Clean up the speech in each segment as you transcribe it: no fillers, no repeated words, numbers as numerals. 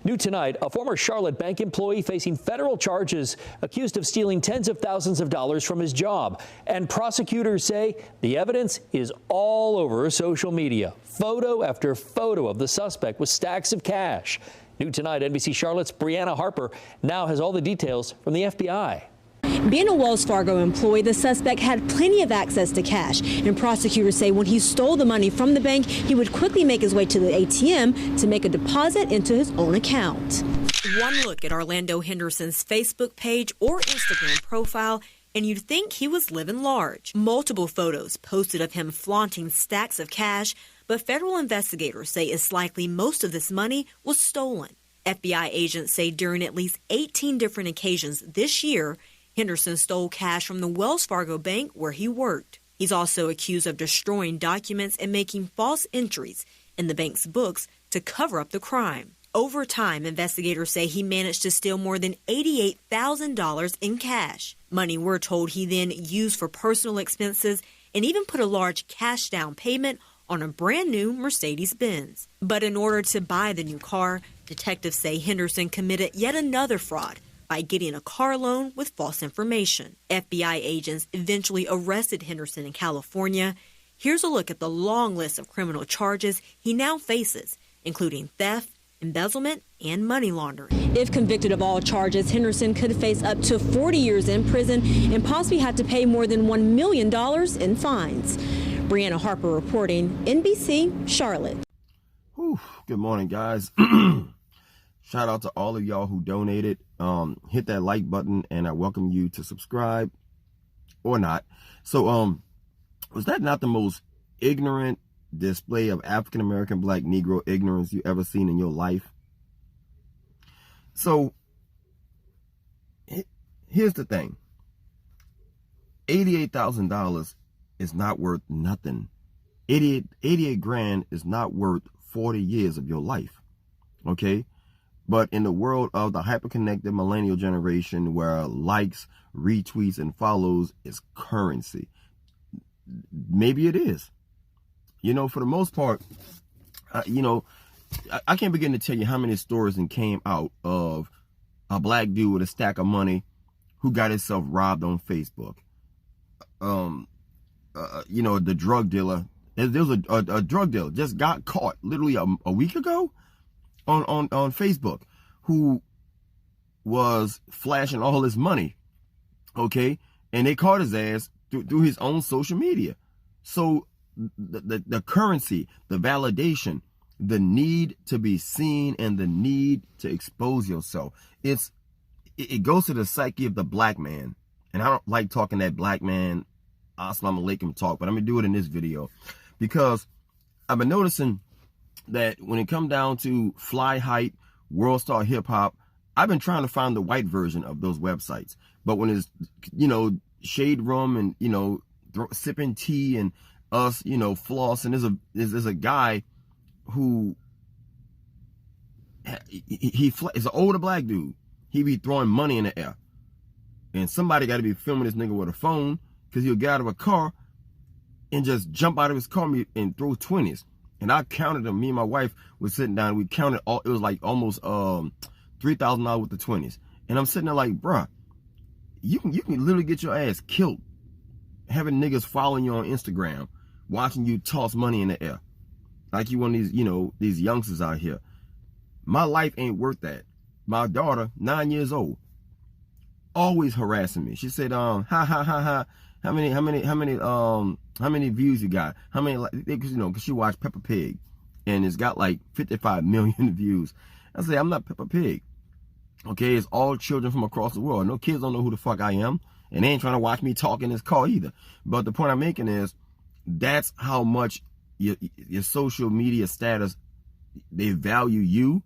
New tonight, a former Charlotte bank employee facing federal charges accused of stealing tens of thousands of dollars from his job. And prosecutors say the evidence is all over social media. Photo after photo of the suspect with stacks of cash. New tonight, NBC Charlotte's Brianna Harper now has all the details from the FBI. Being a Wells Fargo employee, the suspect had plenty of access to cash, and prosecutors say when he stole the money from the bank, he would quickly make his way to the ATM to make a deposit into his own account. One look at Orlando Henderson's Facebook page or Instagram profile, and you'd think he was living large. Multiple photos posted of him flaunting stacks of cash, but federal investigators say it's likely most of this money was stolen. FBI agents say during at least 18 different occasions this year, Henderson stole cash from the Wells Fargo bank where he worked. He's also accused of destroying documents and making false entries in the bank's books to cover up the crime. Over time, investigators say he managed to steal more than $88,000 in cash, money we're told he then used for personal expenses and even put a large cash down payment on a brand new Mercedes-Benz. But in order to buy the new car, detectives say Henderson committed yet another fraud by getting a car loan with false information. FBI agents eventually arrested Henderson in California. Here's a look at the long list of criminal charges he now faces, including theft, embezzlement, and money laundering. If convicted of all charges, Henderson could face up to 40 years in prison and possibly have to pay more than $1 million in fines. Brianna Harper reporting, NBC, Charlotte. Whew, good morning, guys. Shout out to all of y'all who donated. Hit that like button, and I welcome you to subscribe or not. So, was that not the most ignorant display of African-American Black Negro ignorance you ever seen in your life? So, here's the thing. $88,000 is not worth nothing. 88 grand is not worth 40 years of your life. Okay? But in the world of the hyper-connected millennial generation where likes, retweets, and follows is currency, maybe it is. You know, for the most part, I can't begin to tell you how many stories that came out of a black dude with a stack of money who got himself robbed on Facebook. The drug dealer. There was a drug dealer just got caught literally a week ago on Facebook, who was flashing all his money, okay? And they caught his ass through his own social media. So the currency, the validation, the need to be seen, and the need to expose yourself, it goes to the psyche of the black man. And I don't like talking that black man assalamu alaikum talk, but I'm gonna do it in this video because I've been noticing that when it come down to Fly Hype, World Star Hip Hop, I've been trying to find the white version of those websites. But when it's, Shade Room and, sipping tea and us, flossing, there's a guy who, he's an older black dude. He be throwing money in the air. And somebody got to be filming this nigga with a phone, because he'll get out of a car and just jump out of his car and throw 20s. And I counted them. Me and my wife was sitting down. And we counted all. It was like almost $3,000 with the 20s. And I'm sitting there like, bruh, you can literally get your ass killed having niggas following you on Instagram, watching you toss money in the air, like you one of these, these youngsters out here. My life ain't worth that. My daughter, 9 years old, always harassing me. She said, ha ha ha ha. How many views you got? How many, because she watched Peppa Pig and it's got like 55 million views. I say, I'm not Peppa Pig. Okay, it's all children from across the world. No kids don't know who the fuck I am, and they ain't trying to watch me talk in this car either. But the point I'm making is, that's how much your social media status, they value you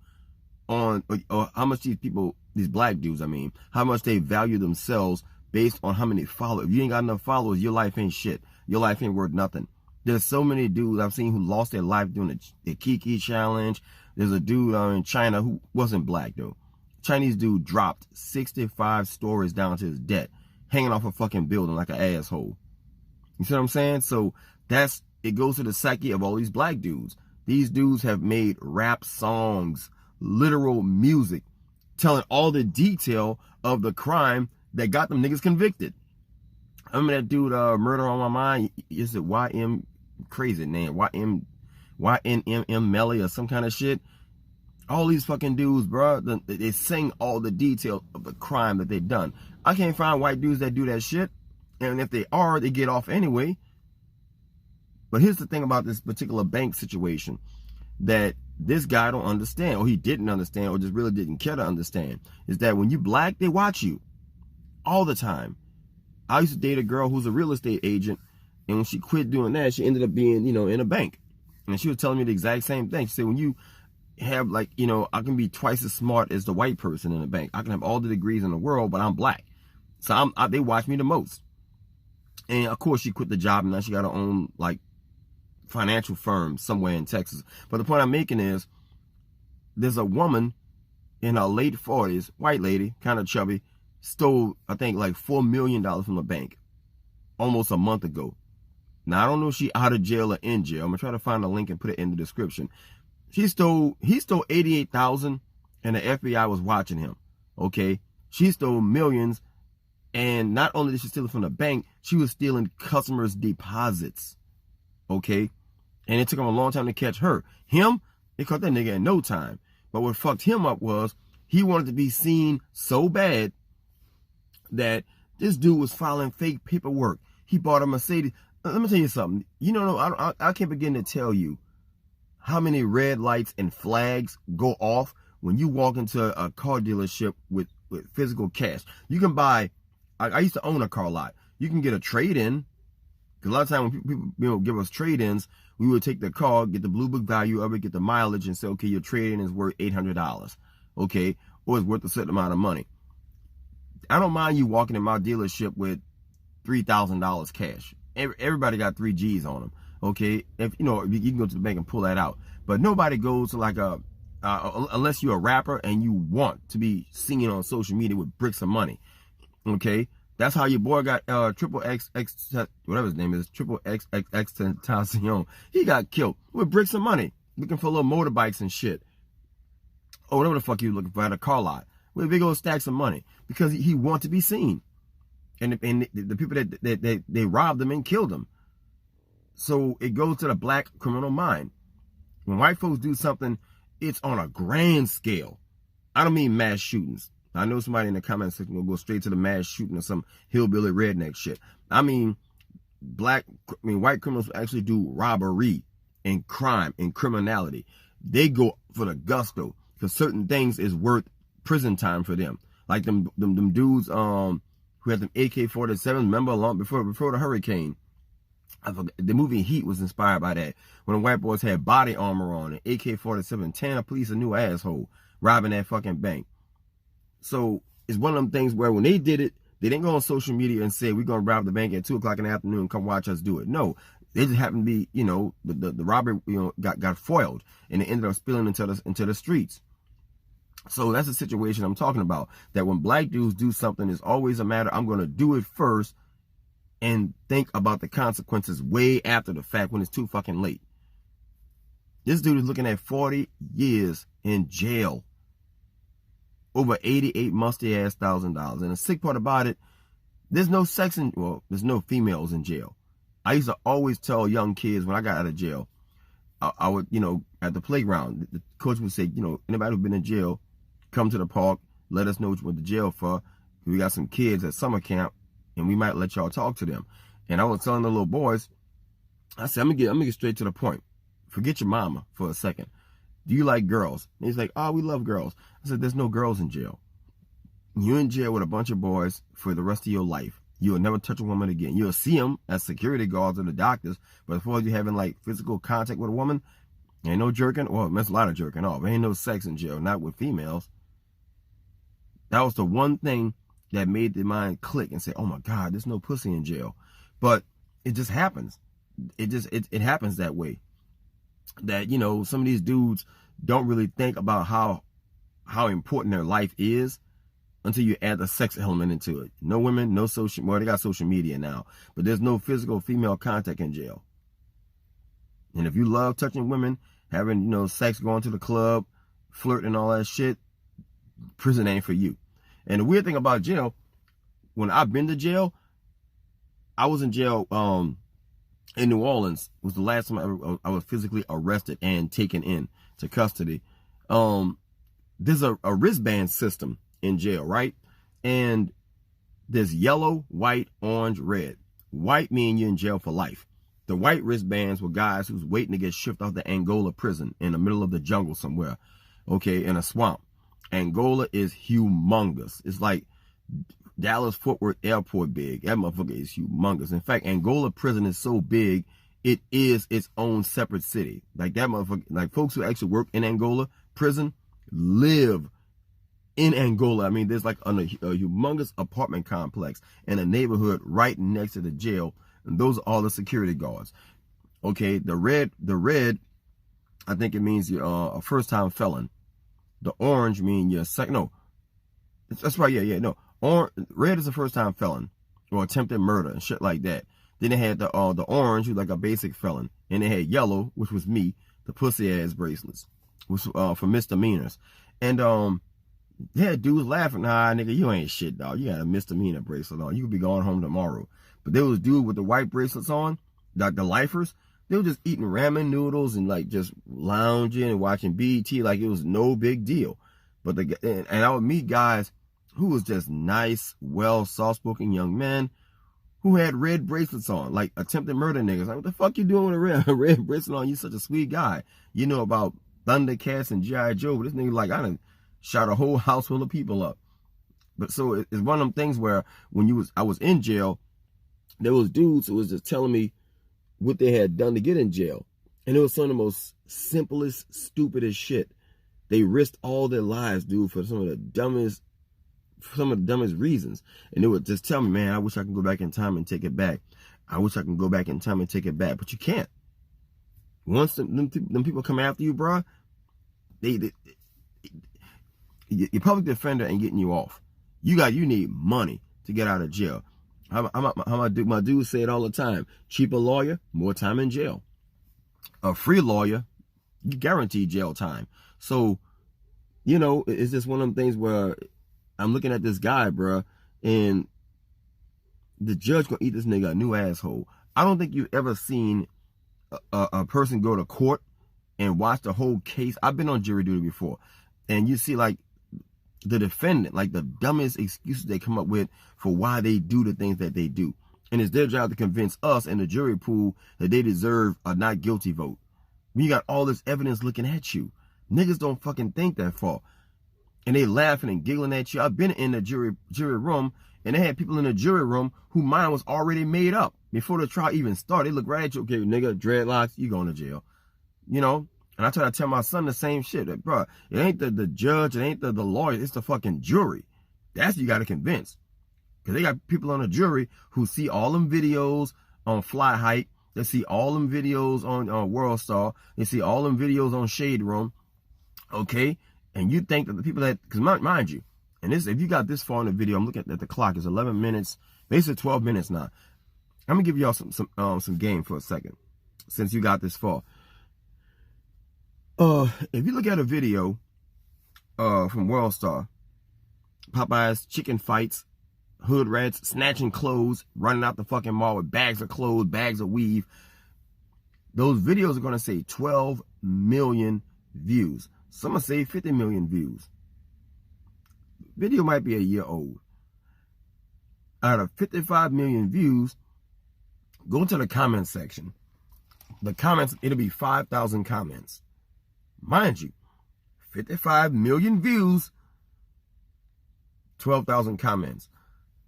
on, or how much these people, these black dudes, how much they value themselves based on how many followers. If you ain't got enough followers, your life ain't shit. Your life ain't worth nothing. There's so many dudes I've seen who lost their life doing the Kiki challenge. There's a dude in China who wasn't black though. Chinese dude dropped 65 stories down to his debt, hanging off a fucking building like an asshole. You see what I'm saying? So it goes to the psyche of all these black dudes. These dudes have made rap songs literal music telling all the detail of the crime that got them niggas convicted. I remember that dude, Murder on My Mind. Is it YM, crazy name, YNMM Melly or some kind of shit? All these fucking dudes, bro, they sing all the details of the crime that they've done. I can't find white dudes that do that shit. And if they are, they get off anyway. But here's the thing about this particular bank situation that this guy don't understand, or he didn't understand, or just really didn't care to understand, is that when you black, they watch you all the time. I used to date a girl who's a real estate agent, and when she quit doing that, she ended up being, in a bank. And she was telling me the exact same thing. She said, when you have, like, I can be twice as smart as the white person in the bank. I can have all the degrees in the world, but I'm black. So they watch me the most. And of course, she quit the job, and now she got her own, like, financial firm somewhere in Texas. But the point I'm making is, there's a woman in her late 40s, white lady, kind of chubby, stole, I think, like $4 million from the bank almost a month ago. Now, I don't know if she out of jail or in jail. I'm going to try to find a link and put it in the description. He stole $88,000, and the FBI was watching him. Okay? She stole millions, and not only did she steal it from the bank, she was stealing customers' deposits. Okay? And it took him a long time to catch her. Him, they caught that nigga in no time. But what fucked him up was he wanted to be seen so bad that this dude was filing fake paperwork. He bought a Mercedes. Let me tell you something. I can't begin to tell you how many red lights and flags go off when you walk into a car dealership with physical cash. You can buy, I used to own a car lot. You can get a trade-in. Because a lot of times when people give us trade-ins, we would take the car, get the blue book value of it, get the mileage, and say, okay, your trade-in is worth $800. Okay? Or it's worth a certain amount of money. I don't mind you walking in my dealership with $3,000 cash. Everybody got 3 G's on them. Okay? If you can go to the bank and pull that out. But nobody goes to like unless you're a rapper and you want to be singing on social media with bricks of money. Okay? That's how your boy got triple X, whatever his name is, triple XXX Tentacion. He got killed with bricks of money, looking for little motorbikes and shit. Or whatever the fuck you looking for at a car lot with big old stacks of money because he wanted to be seen. And the people that they robbed him and killed him. So it goes to the black criminal mind. When white folks do something, it's on a grand scale. I don't mean mass shootings. I know somebody in the comment section will go straight to the mass shooting or some hillbilly redneck shit. I mean, white criminals actually do robbery and crime and criminality. They go for the gusto because certain things is worth prison time for them. Like them dudes who had them AK-47, remember, long before the hurricane. I forgot, the movie Heat was inspired by that. When the white boys had body armor on and AK-47, tearing the police a new asshole, robbing that fucking bank. So it's one of them things where when they did it, they didn't go on social media and say, we're going to rob the bank at 2 o'clock in the afternoon, come watch us do it. No, they just happened to be, the robbery, got foiled and it ended up spilling into the streets. So that's the situation I'm talking about. That when black dudes do something, it's always a matter, I'm going to do it first and think about the consequences way after the fact when it's too fucking late. This dude is looking at 40 years in jail. Over 88 musty-ass $1,000. And the sick part about it, there's no there's no females in jail. I used to always tell young kids when I got out of jail, I would, at the playground, the coach would say, anybody who's been in jail, come to the park, let us know what you went to jail for. We got some kids at summer camp, and we might let y'all talk to them. And I was telling the little boys, I said, I'm gonna get straight to the point. Forget your mama for a second. Do you like girls? And he's like, oh, we love girls. I said, there's no girls in jail. You're in jail with a bunch of boys for the rest of your life. You'll never touch a woman again. You'll see them as security guards or the doctors, but as far as you having like physical contact with a woman, ain't no jerking. Well, there's a lot of jerking off. Ain't no sex in jail, not with females. That was the one thing that made the mind click and say, oh my God, there's no pussy in jail. But it just happens. It happens that way. That, some of these dudes don't really think about how important their life is until you add the sex element into it. No women, no social, well, they got social media now, but there's no physical female contact in jail. And if you love touching women, having, sex, going to the club, flirting and all that shit, prison ain't for you. And the weird thing about jail, when I've been to jail, I was in jail in New Orleans. Was the last time I was physically arrested and taken in to custody. There's a wristband system in jail, right? And there's yellow, white, orange, red. White mean you're in jail for life. The white wristbands were guys who's waiting to get shipped out to Angola prison in the middle of the jungle somewhere, okay, in a swamp. Angola is humongous. It's like Dallas-Fort Worth Airport big. That motherfucker is humongous. In fact, Angola prison is so big, it is its own separate city. Like that motherfucker, like folks who actually work in Angola prison live in Angola. I mean, there's like a humongous apartment complex in a neighborhood right next to the jail. And those are all the security guards. Okay, the red, I think it means you're a first-time felon. The orange means you're a second. No, that's right. Yeah. No, red is a first-time felon or attempted murder and shit like that. Then they had the orange, who's like a basic felon, and they had yellow, which was me, the pussy-ass bracelets, which for misdemeanors. And they had dudes laughing, nah, nigga, you ain't shit, dog. You got a misdemeanor bracelet on. You could be going home tomorrow. But there was dudes with the white bracelets on, like the lifers. They were just eating ramen noodles and like just lounging and watching BET like it was no big deal. But and I would meet guys who was just nice, well, soft-spoken young men who had red bracelets on, like attempted murder niggas. Like, what the fuck you doing with a red bracelet on? You such a sweet guy. You know about Thundercats and G.I. Joe, but this nigga like, I done shot a whole house full of people up. But so it's one of them things where when I was in jail, there was dudes who was just telling me what they had done to get in jail. And it was some of the most simplest, stupidest shit. They risked all their lives, dude, for some of the dumbest reasons. And they would just tell me, man, I wish I could go back in time and take it back. I wish I could go back in time and take it back. But you can't. Once them people come after you, bro, your public defender ain't getting you off. You need money to get out of jail. How my dude say it all the time. Cheaper lawyer, more time in jail. A free lawyer, you guarantee jail time. So, you know, it's just one of them things where I'm looking at this guy, bruh, and the judge gonna eat this nigga a new asshole. I don't think you've ever seen a person go to court and watch the whole case. I've been on jury duty before, and you see like the defendant, like the dumbest excuses they come up with for why they do the things that they do. And it's their job to convince us in the jury pool that they deserve a not guilty vote. When you got all this evidence looking at you, niggas don't fucking think that far. And they laughing and giggling at you. I've been in the jury room, and they had people in the jury room whose mind was already made up. Before the trial even started, they look right at you, okay, nigga, dreadlocks, you going to jail. You know? And I try to tell my son the same shit. Like, bro, it ain't the judge, it ain't the lawyer, it's the fucking jury. That's what you got to convince. Because they got people on the jury who see all them videos on Fly Hype. They see all them videos on World Star. They see all them videos on Shade Room. Okay? And you think that the people that, because mind you, and this, if you got this far in the video, I'm looking at the clock, it's 11 minutes, basically 12 minutes now. I'm going to give y'all some game for a second, since you got this far. If you look at a video from World Star, Popeye's chicken fights, hood rats snatching clothes, running out the fucking mall with bags of clothes, bags of weave, those videos are going to say 12 million views. Some will say 50 million views. Video might be a year old. Out of 55 million views, go into the comment section. The comments, it'll be 5,000 comments. Mind you, 55 million views, 12,000 comments.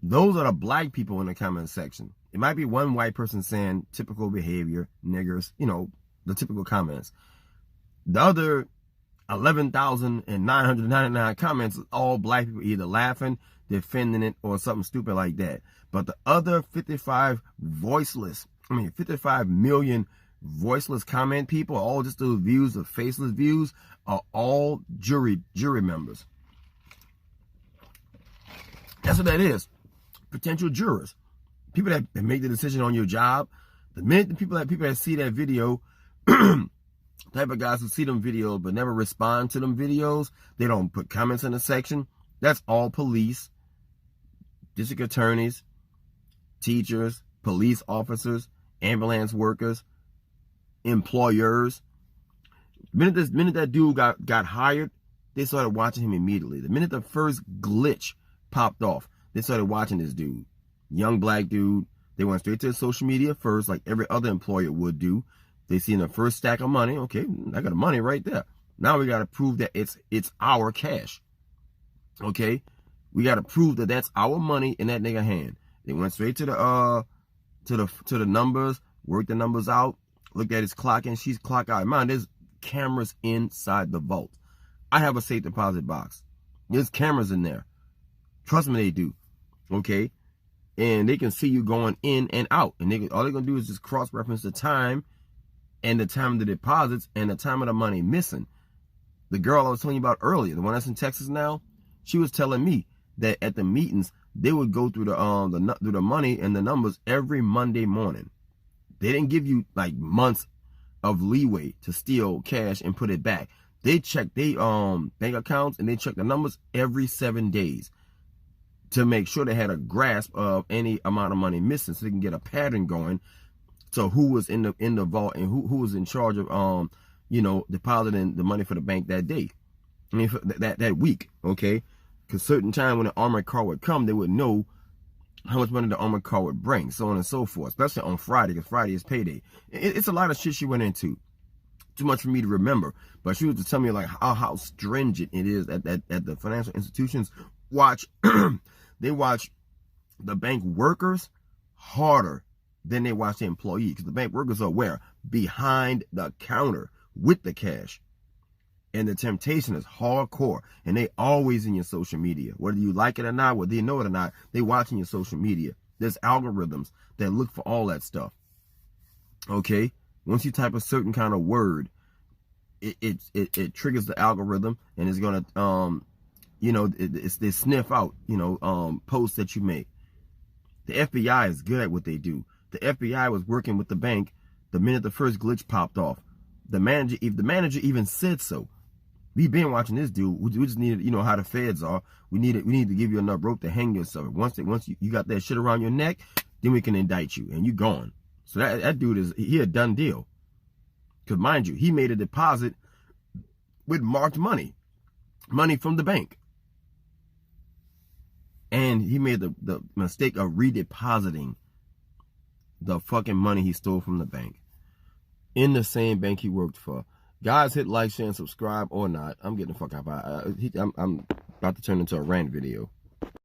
Those are the black people in the comment section. It might be one white person saying typical behavior, niggers, you know, the typical comments. The other 11,999 comments is all black people either laughing, defending it, or something stupid like that. But the other 55 million voiceless comment people, all just those views, the faceless views, are all jury members. That's what that is. Potential jurors. People that make the decision on your job. The minute the people that see that video Type of guys who see them videos but never respond to them videos. They don't put comments in the section. That's all police, district attorneys, teachers, police officers, ambulance workers, employers. The minute that dude got hired, they started watching him immediately. The minute the first glitch popped off, they started watching this dude. Young black dude. They went straight to his social media first, like every other employer would do. They seen the first stack of money. Okay, I got the money right there. Now we got to prove that it's our cash. Okay, we got to prove that that's our money in that nigga hand. They went straight to the numbers, worked the numbers out, looked at his clock, and she's clock out. Man, there's cameras inside the vault. I have a safe deposit box. There's cameras in there. Trust me, they do. Okay, and they can see you going in and out, and all they're gonna do is just cross-reference the time. And the time of the deposits and the time of the money missing. The girl I was telling you about earlier, the one that's in Texas now, she was telling me that at the meetings they would go through the money and the numbers every Monday morning. They didn't give you like months of leeway to steal cash and put it back. They check their bank accounts and they check the numbers every 7 days to make sure they had a grasp of any amount of money missing, so they can get a pattern going. So who was in the vault and who was in charge of depositing the money for the bank that day? I mean, for that week, okay? Because certain time when the armored car would come, they would know how much money the armored car would bring, so on and so forth. Especially on Friday, because Friday is payday. It's a lot of shit she went into. Too much for me to remember, but she was to tell me like how stringent it is at the financial institutions. They watch the bank workers harder than they watch the employee, because the bank workers are where? Behind the counter with the cash. And the temptation is hardcore, and they always in your social media. Whether you like it or not, whether you know it or not, they watching your social media. There's algorithms that look for all that stuff. Okay? Once you type a certain kind of word, it triggers the algorithm, and it's gonna they sniff out posts that you make. The FBI is good at what they do. The FBI was working with the bank the minute the first glitch popped off. The manager even said so. We've been watching this dude. We just needed, how the feds are. We need to give you enough rope to hang yourself. Once you got that shit around your neck, then we can indict you and you gone. So that dude he a done deal. Because mind you, he made a deposit with marked money from the bank. And he made the mistake of redepositing the fucking money he stole from the bank in the same bank he worked for. Guys, hit like, share, and subscribe or not. I'm getting the fuck out. I'm about to turn into a rant video.